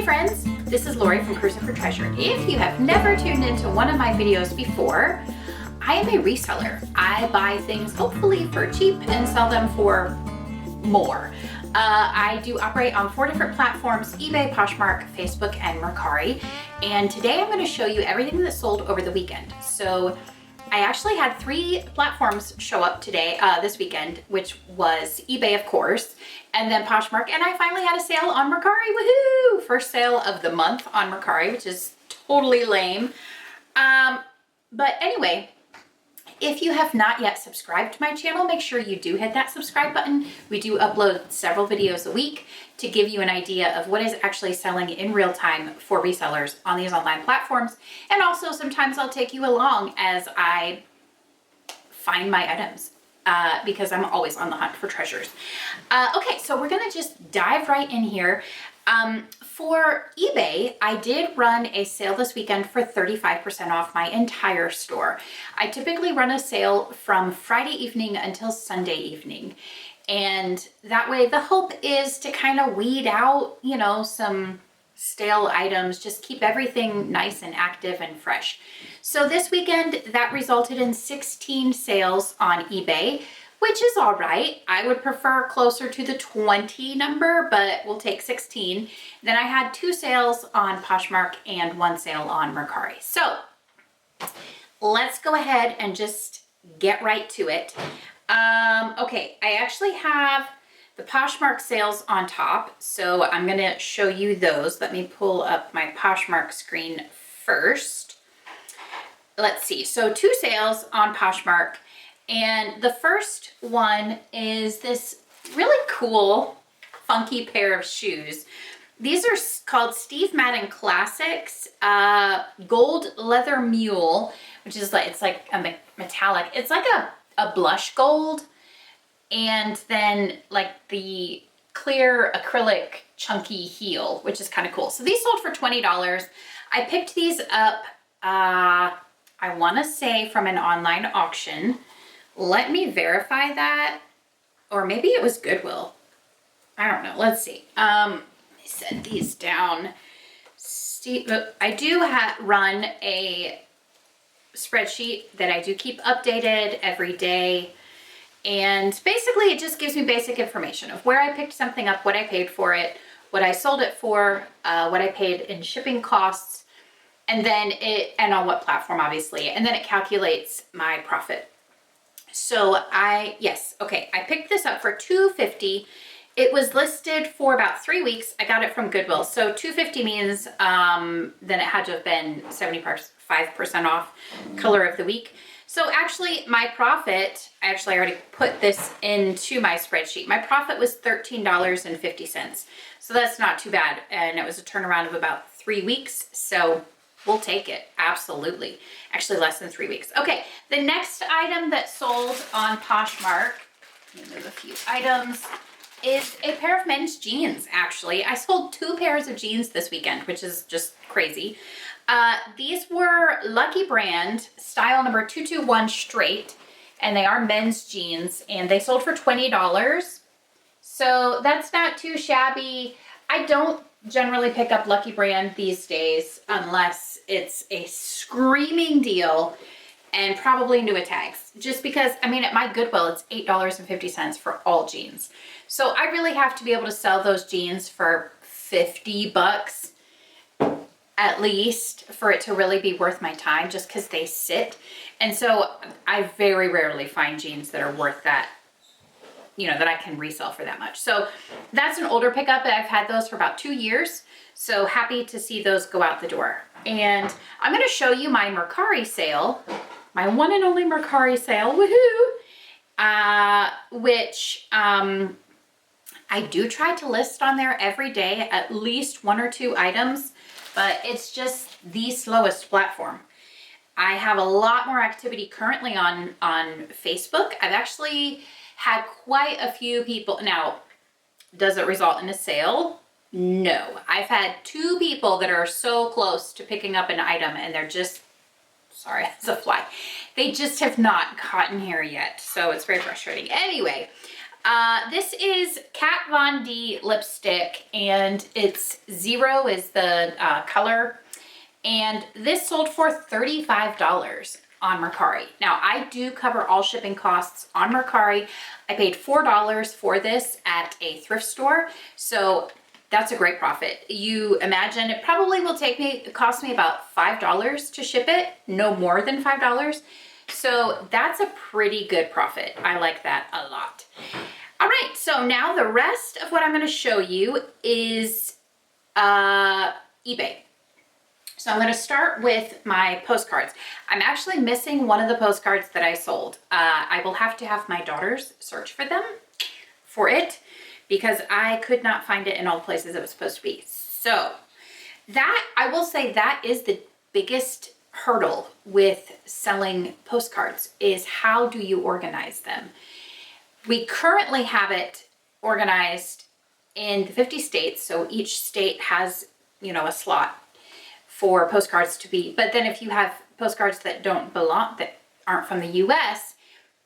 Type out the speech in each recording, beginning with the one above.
friends, this is Lori from Cruising for Treasure. If you have never tuned into one of my videos before, I am a reseller. I buy things hopefully for cheap and sell them for more. I do operate on 4 different platforms: eBay, Poshmark, Facebook, and Mercari. And today I'm going to show you everything that sold over the weekend. So I actually had 3 platforms show up today, this weekend, which was eBay, of course, and then Poshmark, and I finally had a sale on Mercari. Woohoo! First sale of the month on Mercari, which is totally lame. But anyway, if you have not yet subscribed to my channel, make sure you do hit that subscribe button. We do upload several videos a week to give you an idea of what is actually selling in real time for resellers on these online platforms. And also sometimes I'll take you along as I find my items because I'm always on the hunt for treasures. Okay, so we're gonna just dive right in here. For eBay, I did run a sale this weekend for 35% off my entire store. I typically run a sale from Friday evening until Sunday evening. And that way the hope is to kind of weed out, you know, some stale items, just keep everything nice and active and fresh. So this weekend that resulted in 16 sales on eBay, which is all right. I would prefer closer to the 20 number, but we'll take 16. Then I had 2 sales on Poshmark and 1 sale on Mercari. So let's go ahead and just get right to it. Okay, I actually have the Poshmark sales on top, so I'm gonna show you those. Let me pull up my Poshmark screen first. Let's see, so 2 sales on Poshmark. And the first one is this really cool, funky pair of shoes. These are called Steve Madden Classics Gold Leather Mule, which is like, it's like a metallic. It's like a blush gold, and then like the clear acrylic chunky heel, which is kind of cool. So these sold for $20. I picked these up, I want to say from an online auction. Let me verify that, or maybe it was Goodwill. I don't know. Let's see. Let me set these down. I do run a spreadsheet that I do keep updated every day. And basically it just gives me basic information of where I picked something up, what I paid for it, what I sold it for, what I paid in shipping costs, and then and on what platform, obviously. And then it calculates my profit. So I picked this up for $250. It was listed for about 3 weeks. I got it from Goodwill. So $250 means then it had to have been 75% off color of the week. So actually my profit, I already put this into my spreadsheet. My profit was $13.50. So that's not too bad. And it was a turnaround of about 3 weeks. So we'll take it, absolutely. Actually less than 3 weeks. Okay, the next item that sold on Poshmark, and there's a few items, is a pair of men's jeans, actually. I sold 2 pairs of jeans this weekend, which is just crazy. These were Lucky Brand, style number 221 straight, and they are men's jeans, and they sold for $20. So that's not too shabby. I don't generally pick up Lucky Brand these days unless it's a screaming deal and probably new tags. Just because, I mean, at my Goodwill, it's $8.50 for all jeans. So I really have to be able to sell those jeans for $50 at least for it to really be worth my time, just because they sit. And so I very rarely find jeans that are worth that, you know, that I can resell for that much. So that's an older pickup, but I've had those for about 2 years. So happy to see those go out the door. And I'm going to show you my Mercari sale, my one and only Mercari sale, woohoo, which I do try to list on there every day, at least 1 or 2 items, but it's just the slowest platform. I have a lot more activity currently on Facebook. I've actually had quite a few people. Now, does it result in a sale? No. I've had 2 people that are so close to picking up an item and they're just, sorry, that's a fly. They just have not gotten here yet. So it's very frustrating. Anyway, This is Kat Von D lipstick, and it's 0 is the color. And this sold for $35 on Mercari. Now, I do cover all shipping costs on Mercari. I paid $4 for this at a thrift store, so that's a great profit. You imagine it probably will cost me about $5 to ship it, no more than $5. So that's a pretty good profit. I like that a lot. All right, so now the rest of what I'm gonna show you is eBay. So I'm gonna start with my postcards. I'm actually missing one of the postcards that I sold. I will have to have my daughters search for it because I could not find it in all the places it was supposed to be. So that, I will say, that is the biggest hurdle with selling postcards, is how do you organize them? We currently have it organized in the 50 states, so each state has, you know, a slot for postcards to be, but then if you have postcards that aren't from the US,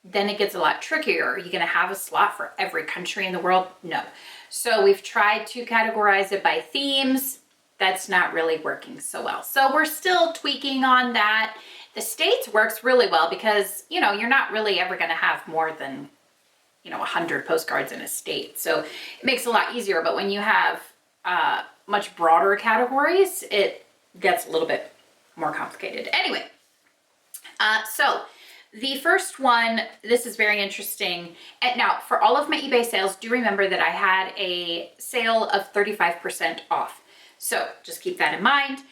then it gets a lot trickier. Are you gonna have a slot for every country in the world? No. So we've tried to categorize it by themes. That's not really working so well. So we're still tweaking on that. The states works really well because, you know, you're not really ever gonna have more than, you know, 100 postcards in a state. So it makes it a lot easier, but when you have much broader categories, it gets a little bit more complicated. Anyway, so the first one, this is very interesting. And now, for all of my eBay sales, do remember that I had a sale of 35% off. So just keep that in mind.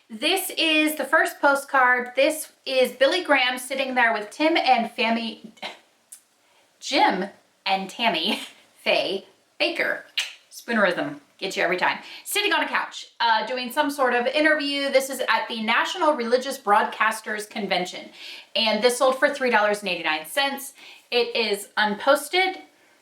This is the first postcard. This is Billy Graham sitting there with Jim and Tammy Faye Baker. Spoonerism. Get you every time. Sitting on a couch, doing some sort of interview. This is at the National Religious Broadcasters Convention. And this sold for $3.89. It is unposted.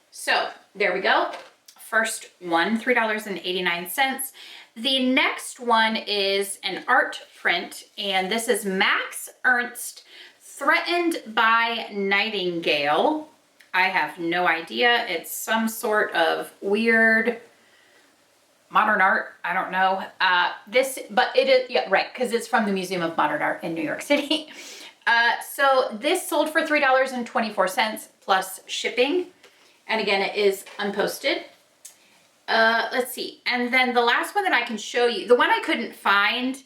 So there we go. First one, $3.89. The next one is an art print. And this is Max Ernst, Threatened by Nightingale. I have no idea. It's some sort of weird modern art, I don't know. But it is, yeah, right, because it's from the Museum of Modern Art in New York City. So this sold for $3.24 plus shipping. And again, it is unposted. Let's see. And then the last one that I can show you, the one I couldn't find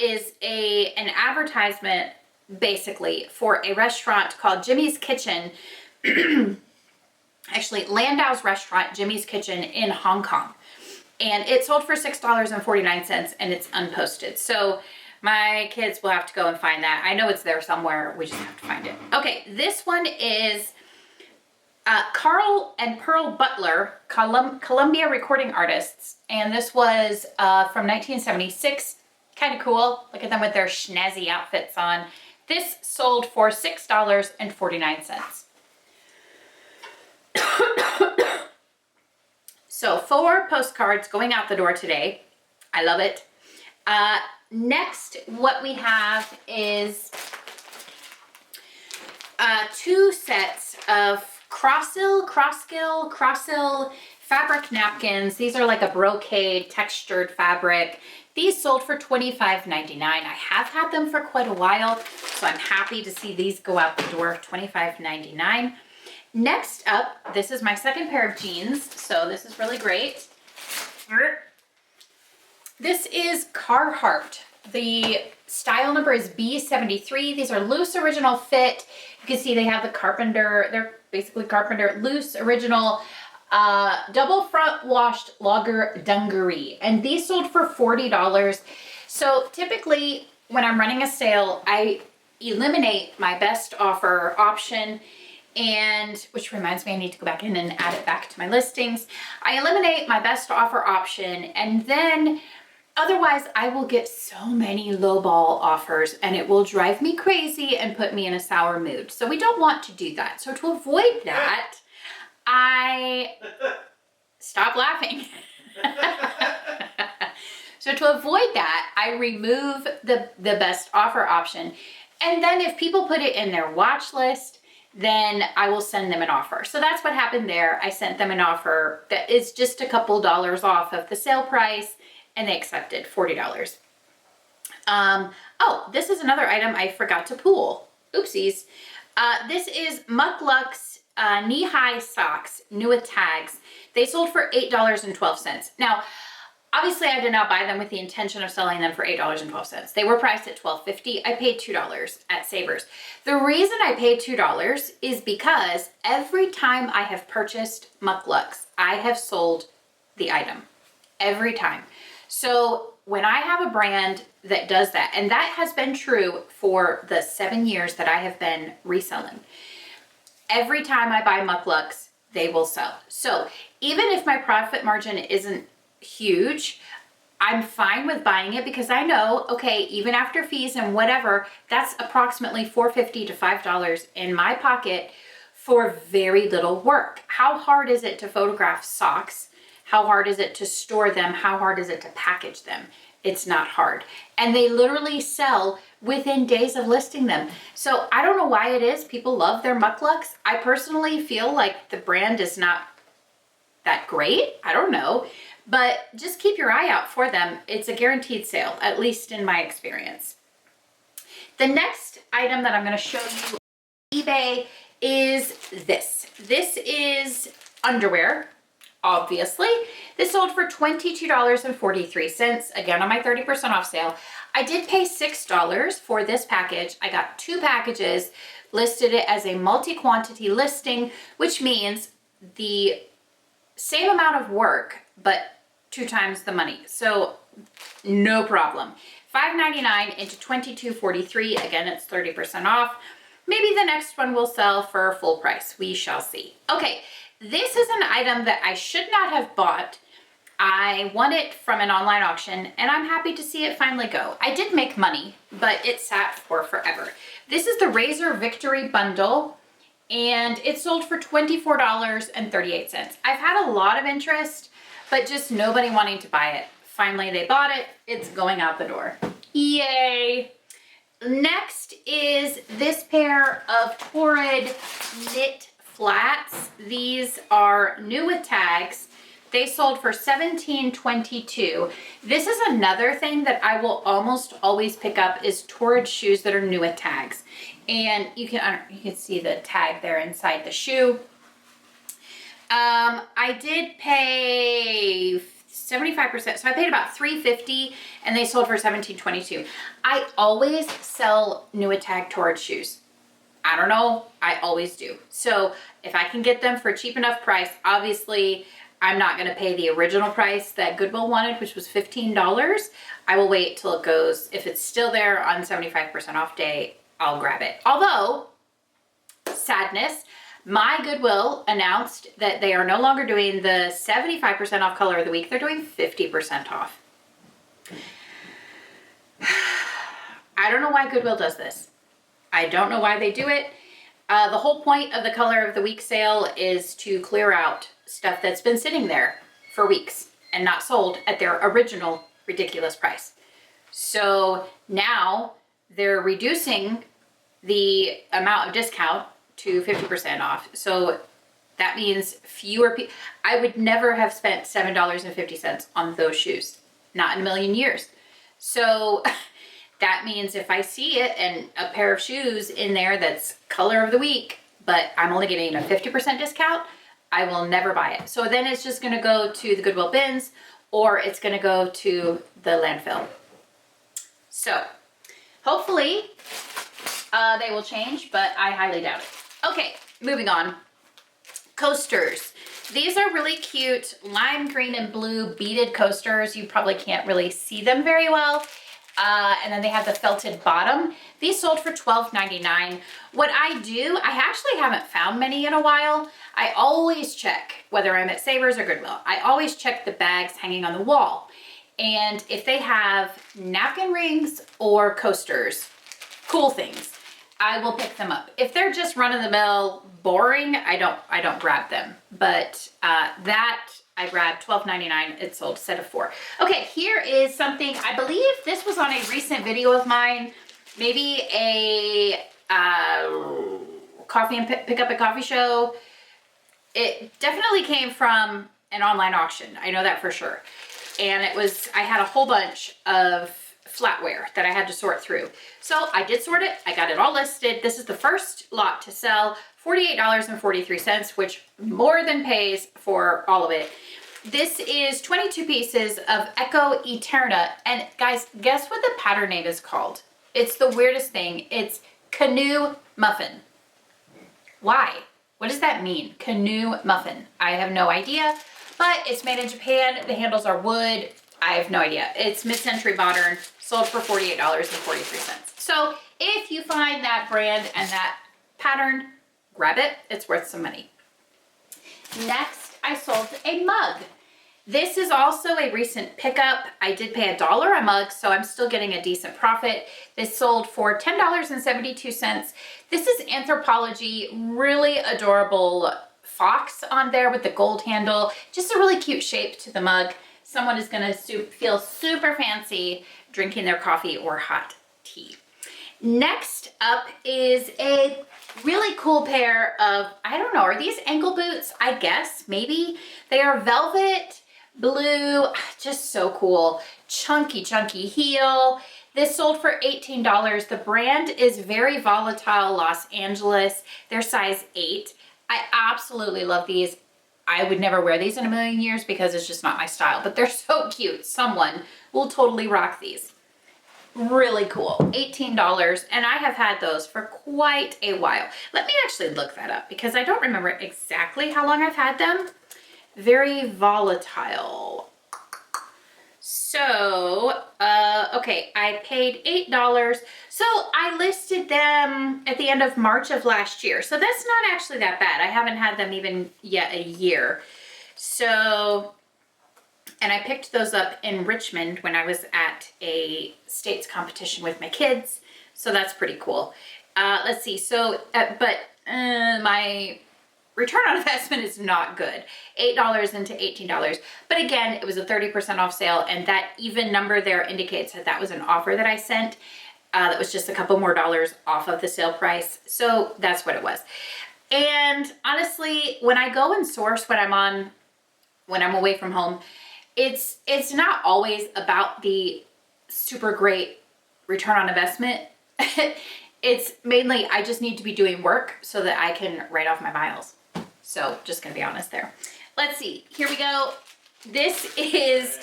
is an advertisement basically for a restaurant called Jimmy's Kitchen. Actually, Landau's restaurant, Jimmy's Kitchen in Hong Kong. And it sold for $6.49 and it's unposted. So my kids will have to go and find that. I know it's there somewhere. We just have to find it. Okay, this one is Carl and Pearl Butler, Columbia recording artists. And this was from 1976. Kind of cool. Look at them with their snazzy outfits on. This sold for $6.49. So 4 postcards going out the door today. I love it. Next, what we have is 2 sets of Crossil fabric napkins. These are like a brocade textured fabric. These sold for $25.99. I have had them for quite a while, so I'm happy to see these go out the door, $25.99. Next up, this is my second pair of jeans, so this is really great. This is Carhartt. The style number is B73. These are loose original fit. You can see they have the carpenter, they're basically carpenter, loose original, double front washed lager dungaree. And these sold for $40. So typically when I'm running a sale, I eliminate my best offer option, and which reminds me I need to go back in and add it back to my listings. I eliminate my best offer option, and then otherwise I will get so many lowball offers and it will drive me crazy and put me in a sour mood. So we don't want to do that. So to avoid that, I stop laughing. So to avoid that, I remove the best offer option. And then if people put it in their watch list, then I will send them an offer. So that's what happened there. I sent them an offer that is just a couple dollars off of the sale price, and they accepted $40. Oh, this is another item I forgot to pool. Oopsies. This is Muck Luck's knee-high socks, new with tags. They sold for $8.12. Now, obviously I did not buy them with the intention of selling them for $8.12. They were priced at $12.50. I paid $2 at Savers. The reason I paid $2 is because every time I have purchased Muck Lucks, I have sold the item. Every time. So when I have a brand that does that, and that has been true for the 7 years that I have been reselling, every time I buy Muck Lucks, they will sell. So even if my profit margin isn't huge, I'm fine with buying it because I know, okay, even after fees and whatever, that's approximately $4.50 to $5 in my pocket for very little work. How hard is it to photograph socks? How hard is it to store them? How hard is it to package them? It's not hard. And they literally sell within days of listing them. So I don't know why it is people love their Muck Lucks. I personally feel like the brand is not that great. I don't know. But just keep your eye out for them. It's a guaranteed sale, at least in my experience. The next item that I'm going to show you on eBay is this. This is underwear, obviously. This sold for $22.43, again on my 30% off sale. I did pay $6 for this package. I got 2 packages, listed it as a multi-quantity listing, which means the same amount of work, but 2 times the money. So no problem. $5.99 into $22.43. Again, it's 30% off. Maybe the next one will sell for full price. We shall see. Okay, this is an item that I should not have bought. I won it from an online auction, and I'm happy to see it finally go. I did make money, but it sat for forever. This is the Razor Victory Bundle, and it sold for $24.38. I've had a lot of interest, but just nobody wanting to buy it. Finally, they bought it. It's going out the door. Yay! Next is this pair of Torrid knit flats. These are new with tags. They sold for $17.22. This is another thing that I will almost always pick up is Torrid shoes that are new with tags. And you can see the tag there inside the shoe. I did pay 75%, so I paid about $3.50, and they sold for $17.22. I always sell new with tag Torrid shoes. I don't know, I always do. So if I can get them for a cheap enough price, obviously I'm not going to pay the original price that Goodwill wanted, which was $15. I will wait till it goes, if it's still there on 75% off day, I'll grab it. Although, sadness, my Goodwill announced that they are no longer doing the 75% off color of the week. They're doing 50% off. I don't know why Goodwill does this. I don't know why they do it. The whole point of the color of the week sale is to clear out stuff that's been sitting there for weeks and not sold at their original ridiculous price. So now they're reducing the amount of discount to 50% off. So that means fewer people. I would never have spent $7.50 on those shoes. Not in a million years. So that means if I see it and a pair of shoes in there that's color of the week, but I'm only getting a 50% discount, I will never buy it. So then it's just going to go to the Goodwill bins, or it's going to go to the landfill. So hopefully they will change, but I highly doubt it. Okay, moving on. Coasters. These are really cute lime green and blue beaded coasters. You probably can't really see them very well. And then they have the felted bottom. These sold for $12.99. What I do, I actually haven't found many in a while. I always check, whether I'm at Savers or Goodwill, I always check the bags hanging on the wall. And if they have napkin rings or coasters, cool things, I will pick them up. If they're just run-of-the-mill boring, I don't grab them. But that I grabbed $12.99. It sold a set of 4. Okay, here is something, I believe this was on a recent video of mine, maybe a coffee and pick up at coffee show. It definitely came from an online auction. I know that for sure. And I had a whole bunch of flatware that I had to sort through. So I did sort it. I got it all listed. This is the first lot to sell, $48.43, which more than pays for all of it. This is 22 pieces of Echo Eterna. And guys, guess what the pattern name is called? It's the weirdest thing. It's Canoe Muffin. Why? What does that mean? Canoe Muffin. I have no idea, but it's made in Japan. The handles are wood. I have no idea. It's mid-century modern, sold for $48.43. So if you find that brand and that pattern, grab it. It's worth some money. Next, I sold a mug. This is also a recent pickup. I did pay $1 a mug, so I'm still getting a decent profit. This sold for $10.72. This is Anthropology, really adorable fox on there with the gold handle. Just a really cute shape to the mug. Someone is gonna feel super fancy drinking their coffee or hot tea. Next up is a really cool pair of, I don't know, are these ankle boots? I guess, maybe. They are velvet blue, just so cool. Chunky heel. This sold for $18. The brand is Very Volatile Los Angeles. They're size 8. I absolutely love these. I would never wear these in a million years because it's just not my style, but they're so cute. Someone will totally rock these. Really cool. $18, and I have had those for quite a while. Let me actually look that up because I don't remember exactly how long I've had them. Very Volatile. So, okay, I paid $8. So I listed them at the end of March of last year. So that's not actually that bad. I haven't had them even yet a year. So, and I picked those up in Richmond when I was at a states competition with my kids. So that's pretty cool. Let's see. So, my return on investment is not good. $8 into $18. But again, it was a 30% off sale, and that even number there indicates that that was an offer that I sent. That was just a couple more dollars off of the sale price. So that's what it was. And honestly, when I go and source when I'm away from home, it's not always about the super great return on investment. It's mainly I just need to be doing work so that I can write off my miles. So just gonna be honest there. Let's see, here we go. This is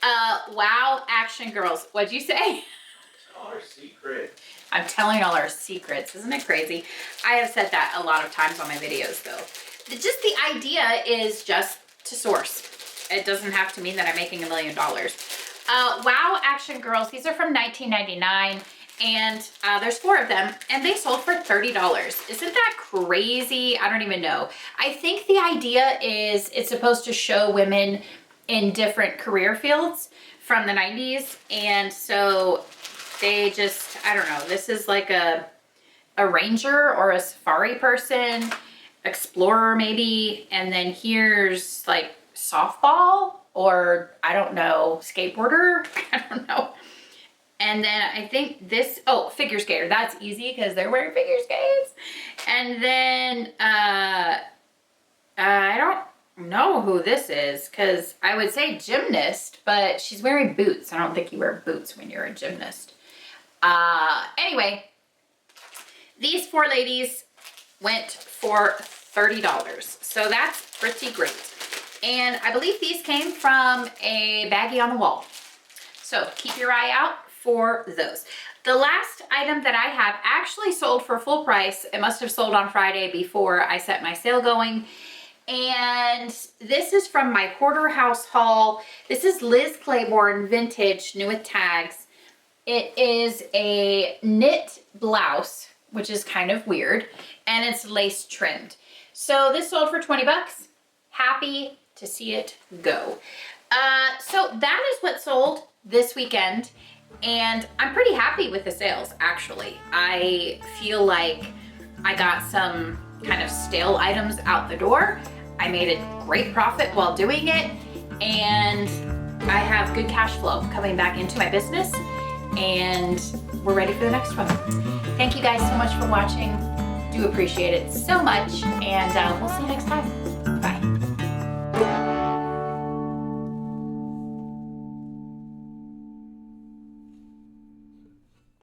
Wow Action Girls. What'd you say? All our secret. I'm telling all our secrets. Isn't it crazy? I have said that a lot of times on my videos though. Just the idea is just to source. It doesn't have to mean that I'm making $1 million. Wow Action Girls, these are from 1999. And there's 4 of them, and they sold for $30. Isn't that crazy? I don't even know. I think the idea is it's supposed to show women in different career fields from the 90s. And so they just, I don't know, this is like a ranger or a safari person, explorer maybe. And then here's like softball or I don't know, skateboarder. I don't know. And then I think this, oh, figure skater. That's easy because they're wearing figure skates. And then I don't know who this is because I would say gymnast, but she's wearing boots. I don't think you wear boots when you're a gymnast. Anyway, these 4 ladies went for $30. So that's pretty great. And I believe these came from a baggie on the wall. So keep your eye out for those. The last item that I have actually sold for full price. It must have sold on Friday before I set my sale going. And this is from my Hoarder House haul. This is Liz Claiborne Vintage, new with tags. It is a knit blouse, which is kind of weird, and it's lace trimmed. So this sold for 20 bucks. Happy to see it go. So that is what sold this weekend. And I'm pretty happy with the sales, actually. I feel like I got some kind of stale items out the door. I made a great profit while doing it, and I have good cash flow coming back into my business, and we're ready for the next one. Thank you guys so much for watching. do appreciate it so much, and we'll see you next time.